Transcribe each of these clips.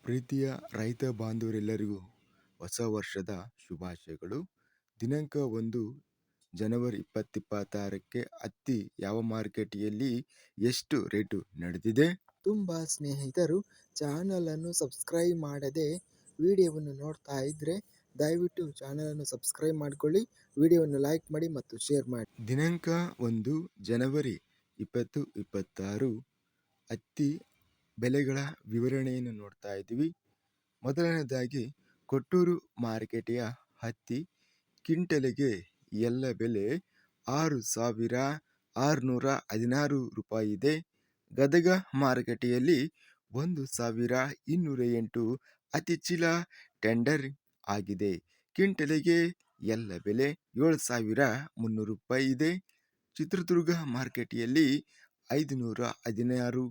ಪ್ರೀತಿಯ ರೈತ ಬಾಂಧವರೆಲ್ಲರಿಗೂ ಹೊಸ ವರ್ಷದ ಶುಭಾಶಯಗಳು. ದಿನಾಂಕ 1 ಜನವರಿ 2026ಕ್ಕೆ ಹತ್ತಿ ಯಾವ ಮಾರುಕಟ್ಟೆಯಲ್ಲಿ ಎಷ್ಟು ರೇಟು ನಡೆದಿದೆ? ತುಂಬ ಸ್ನೇಹಿತರು ಚಾನಲನ್ನು ಸಬ್ಸ್ಕ್ರೈಬ್ ಮಾಡದೆ ವಿಡಿಯೋವನ್ನು ನೋಡ್ತಾ ಇದ್ದರೆ ದಯವಿಟ್ಟು ಚಾನಲನ್ನು ಸಬ್ಸ್ಕ್ರೈಬ್ ಮಾಡಿಕೊಳ್ಳಿ, ವಿಡಿಯೋವನ್ನು ಲೈಕ್ ಮಾಡಿ ಮತ್ತು ಶೇರ್ ಮಾಡಿ. ದಿನಾಂಕ 1 ಜನವರಿ 2026 ಹತ್ತಿ ಬೆಲೆಗಳ ವಿವರಣೆಯನ್ನು ನೋಡ್ತಾ ಇದ್ದೀವಿ. ಮೊದಲನೇದಾಗಿ ಕೊಟ್ಟೂರು ಮಾರುಕಟ್ಟೆಯ ಹತ್ತಿ ಕ್ವಿಂಟಲಿಗೆ ಎಲ್ಲ ಬೆಲೆ 6,616 ರೂಪಾಯಿ ಇದೆ. ಗದಗ ಮಾರುಕಟ್ಟೆಯಲ್ಲಿ 1,208 ಹತ್ತಿ ಚೀಲ ಟೆಂಡರ್ ಆಗಿದೆ. ಕ್ವಿಂಟಲಿಗೆ ಎಲ್ಲ ಬೆಲೆ 7,300 ರೂಪಾಯಿ ಇದೆ. ಚಿತ್ರದುರ್ಗ ಮಾರುಕಟ್ಟೆಯಲ್ಲಿ 516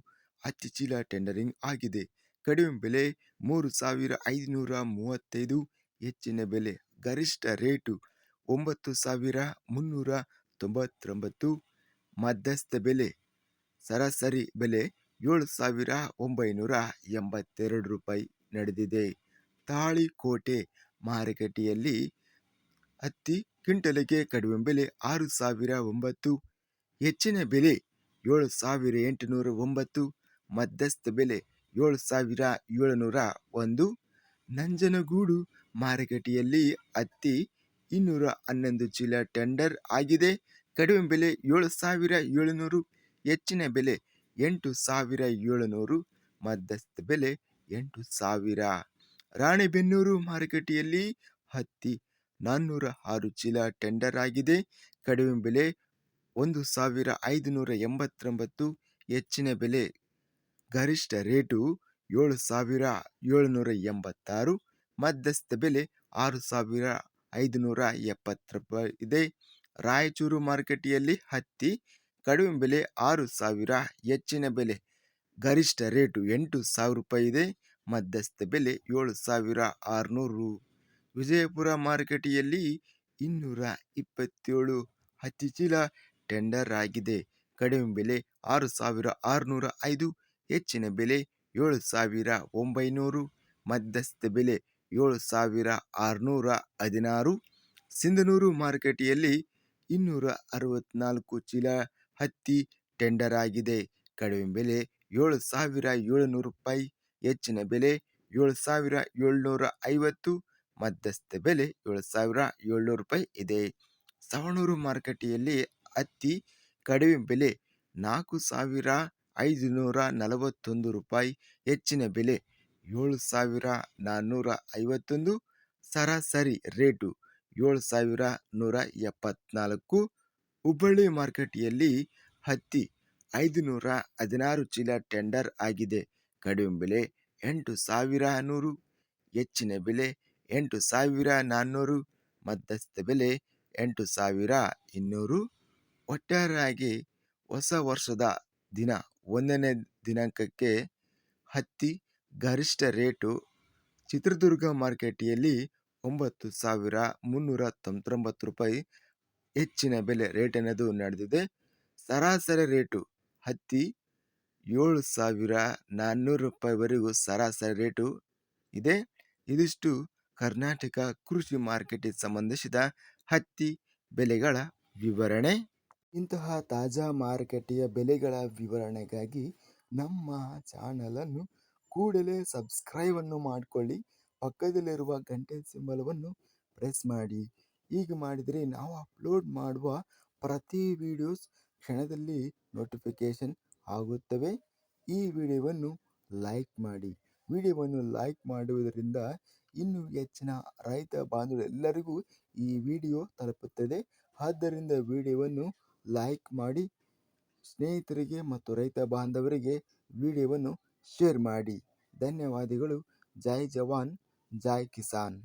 ಹತ್ತಿ ಚೀಲ ಟೆಂಡರಿಂಗ್ ಆಗಿದೆ. ಕಡಿಮೆ ಬೆಲೆ 3,535, ಹೆಚ್ಚಿನ ಬೆಲೆ ಗರಿಷ್ಠ ರೇಟು 9,399, ಮಧ್ಯಸ್ಥ ಬೆಲೆ ಸರಾಸರಿ ಬೆಲೆ 7,982 ರೂಪಾಯಿ ನಡೆದಿದೆ. ತಾಳಿಕೋಟೆ ಮಾರುಕಟ್ಟೆಯಲ್ಲಿ ಹತ್ತಿ ಕ್ವಿಂಟಲಿಗೆ ಕಡಿಮೆ ಬೆಲೆ 6,009, ಹೆಚ್ಚಿನ ಬೆಲೆ 7,809, ಮಧ್ಯಸ್ಥ ಬೆಲೆ 7,701. ನಂಜನಗೂಡು ಮಾರುಕಟ್ಟೆಯಲ್ಲಿ ಹತ್ತಿ 211 ಚೀಲ ಟೆಂಡರ್ ಆಗಿದೆ. ಕಡಿಮೆ ಬೆಲೆ 7,700, ಹೆಚ್ಚಿನ ಬೆಲೆ 8,700, ಮಧ್ಯಸ್ಥ ಬೆಲೆ 8,000. ರಾಣೆಬೆನ್ನೂರು ಮಾರುಕಟ್ಟೆಯಲ್ಲಿ ಹತ್ತಿ 406 ಚೀಲ ಟೆಂಡರ್ ಆಗಿದೆ. ಕಡಿಮೆ ಬೆಲೆ 1,589, ಹೆಚ್ಚಿನ ಬೆಲೆ ಗರಿಷ್ಠ ರೇಟು 7,786, ಮಧ್ಯಸ್ಥ ಬೆಲೆ 6,570 ರೂಪಾಯಿ ಇದೆ. ರಾಯಚೂರು ಮಾರುಕಟ್ಟೆಯಲ್ಲಿ ಹತ್ತಿ ಕಡಿಮೆ ಬೆಲೆ 6,000, ಹೆಚ್ಚಿನ ಬೆಲೆ ಗರಿಷ್ಠ ರೇಟು 8,000 ರೂಪಾಯಿ ಇದೆ. ಮಧ್ಯಸ್ಥ ಬೆಲೆ 7,600. ವಿಜಯಪುರ ಮಾರುಕಟ್ಟೆಯಲ್ಲಿ 227 ಹತ್ತಿ ಚೀಲ ಟೆಂಡರ್ ಆಗಿದೆ. ಕಡಿಮೆ ಬೆಲೆ 6,605, ಹೆಚ್ಚಿನ ಬೆಲೆ 7,900, ಮಧ್ಯಸ್ಥ ಬೆಲೆ 7,616. ಸಿಂಧನೂರು ಮಾರುಕಟ್ಟೆಯಲ್ಲಿ 264 ಚೀಲ ಹತ್ತಿ ಟೆಂಡರ್ ಆಗಿದೆ. ಕಡಿಮೆ ಬೆಲೆ 7,700 ರೂಪಾಯಿ, ಹೆಚ್ಚಿನ ಬೆಲೆ 7,750, ಮಧ್ಯಸ್ಥ ಬೆಲೆ 7,700 ರೂಪಾಯಿ ಇದೆ. ಸವಣೂರು ಮಾರುಕಟ್ಟೆಯಲ್ಲಿ ಹತ್ತಿ ಕಡಿಮೆ ಬೆಲೆ 4,541 ರೂಪಾಯಿ, ಹೆಚ್ಚಿನ ಬೆಲೆ 7,451, ಸರಾಸರಿ ರೇಟು 7,174. ಹುಬ್ಬಳ್ಳಿ ಮಾರುಕಟ್ಟೆಯಲ್ಲಿ ಹತ್ತಿ 516 ಚೀಲ ಟೆಂಡರ್ ಆಗಿದೆ. ಕಡಿಮೆ ಬೆಲೆ 8,100, ಹೆಚ್ಚಿನ ಬೆಲೆ 8,400, ಮಧ್ಯಸ್ಥ ಬೆಲೆ 8,200. ಒಟ್ಟಾರೆಯಾಗಿ ಹೊಸ ವರ್ಷದ ದಿನ 1ನೇ ದಿನಾಂಕಕ್ಕೆ ಹತ್ತಿ ಗರಿಷ್ಠ ರೇಟು ಚಿತ್ರದುರ್ಗ ಮಾರುಕಟ್ಟೆಯಲ್ಲಿ 9,399 ರೂಪಾಯಿ ಹೆಚ್ಚಿನ ಬೆಲೆ ರೇಟ್ ಅನ್ನೋದು ನಡೆದಿದೆ. ಸರಾಸರಿ ರೇಟು ಹತ್ತಿ 7,400 ರೂಪಾಯಿವರೆಗೂ ಸರಾಸರಿ ರೇಟು ಇದೆ. ಇದಿಷ್ಟು ಕರ್ನಾಟಕ ಕೃಷಿ ಮಾರ್ಕೆಟಿಗೆ ಸಂಬಂಧಿಸಿದ ಹತ್ತಿ ಬೆಲೆಗಳ ವಿವರಣೆ. ಇಂತಹ ತಾಜಾ ಮಾರುಕಟ್ಟೆಯ ಬೆಲೆಗಳ ವಿವರಣೆಗಾಗಿ ನಮ್ಮ ಚಾನಲನ್ನು ಕೂಡಲೇ ಸಬ್ಸ್ಕ್ರೈಬನ್ನು ಮಾಡಿಕೊಳ್ಳಿ, ಪಕ್ಕದಲ್ಲಿರುವ ಗಂಟೆ ಸಿಂಬಲವನ್ನು ಪ್ರೆಸ್ ಮಾಡಿ. ಹೀಗೆ ಮಾಡಿದರೆ ನಾವು ಅಪ್ಲೋಡ್ ಮಾಡುವ ಪ್ರತಿ ವಿಡಿಯೋಸ್ ಕ್ಷಣದಲ್ಲಿ ನೋಟಿಫಿಕೇಷನ್ ಆಗುತ್ತವೆ. ಈ ವಿಡಿಯೋವನ್ನು ಲೈಕ್ ಮಾಡಿ. ವಿಡಿಯೋವನ್ನು ಲೈಕ್ ಮಾಡುವುದರಿಂದ ಇನ್ನೂ ಹೆಚ್ಚಿನ ರೈತ ಬಾಂಧವರೆಲ್ಲರಿಗೂ ಈ ವಿಡಿಯೋ ತಲುಪುತ್ತದೆ. ಆದ್ದರಿಂದ ವಿಡಿಯೋವನ್ನು ಲೈಕ್ ಮಾಡಿ, ಸ್ನೇಹಿತರಿಗೆ ಮತ್ತು ರೈತ ಬಾಂಧವರಿಗೆ ವಿಡಿಯೋವನ್ನು ಶೇರ್ ಮಾಡಿ. ಧನ್ಯವಾದಗಳು. ಜೈ ಜವಾನ್, ಜೈ ಕಿಸಾನ್.